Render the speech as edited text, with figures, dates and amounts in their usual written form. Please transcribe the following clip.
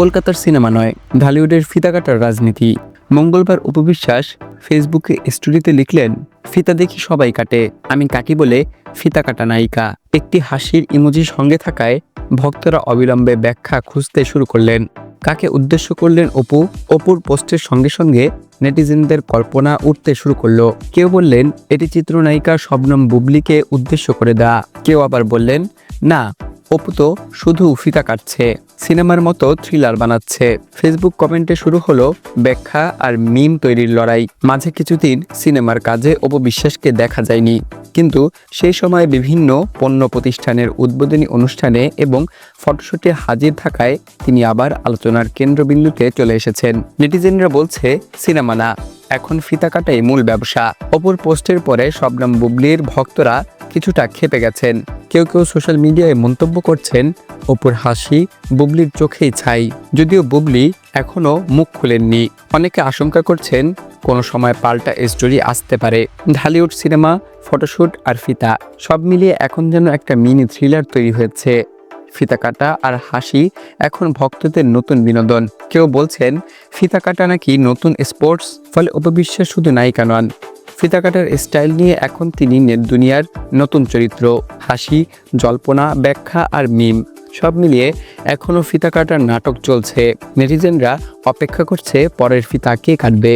কলকাতার সিনেমা নয়, ঢালিউডের ফিতা কাটার রাজনীতি। মঙ্গলবার অপু বিশ্বাস ফেসবুকে স্টোরিতে লিখলেন, ফিতা দেখি সবাই কাটে, আমি কাটি বলে ফিতা কাটা নায়িকা। একটি হাসির ইমোজি সঙ্গে থাকায় ভক্তরা অবিলম্বে ব্যাখ্যা খুঁজতে শুরু করলেন। কাকে উদ্দেশ্য করলেন অপু? অপুর পোস্টের সঙ্গে সঙ্গে নেটিজেনদের কল্পনা উঠতে শুরু করলো। কেউ বললেন এটি চিত্রনায়িকা শবনম বুবলিকে উদ্দেশ্য করে দেয়া। কেউ আবার বললেন না, অপু তো শুধু ফিতা কাটছে, সিনেমার মতো থ্রিলার বানাচ্ছে। ফেসবুক কমেন্টে শুরু হলো ব্যাখ্যা আর মিম তৈরির লড়াই। মাঝে কিছুদিন সিনেমার কাজে অপু বিশ্বাসকে দেখা যায়নি, কিন্তু সেই সময় বিভিন্ন পণ্য প্রতিষ্ঠানের উদ্বোধনী অনুষ্ঠানে এবং ফটোশুটে হাজির থাকায় তিনি আবার আলোচনার কেন্দ্রবিন্দুতে চলে এসেছেন। নেটিজেনরা বলছে সিনেমা না, এখন ফিতা কাটাই মূল ব্যবসা। অপুর পোস্টের পরে শবনম বুবলির ভক্তরা কিছুটা ক্ষেপে গেছেন। কেউ কেউ সোশ্যাল মিডিয়ায় মন্তব্য করছেন, অপুর হাসি বুবলির চোখেই ছাই, যদিও বুবলি এখনও মুখ খুলেননি। অনেকে আশঙ্কা করছেন কোনো সময় পাল্টা স্টোরি আসতে পারে। ঢালিউড সিনেমা, ফটোশুট আর ফিতা সব মিলিয়ে এখন যেন একটা মিনি থ্রিলার তৈরি হয়েছে। ফিতা কাটা আর হাসি এখন ভক্তদের নতুন বিনোদন। কেউ বলছেন ফিতা কাটা নাকি নতুন স্পোর্টস, ফলে অপু বিশ্বাস শুধু নায়িকা নন, ফিতা কাটার স্টাইল নিয়ে এখন তিনি নেট দুনিয়ার নতুন চরিত্র। হাসি, জল্পনা, ব্যাখ্যা আর মিম সব মিলিয়ে এখনও ফিতা কাটার নাটক চলছে। নেটিজেনরা অপেক্ষা করছে পরের ফিতা কে কাটবে।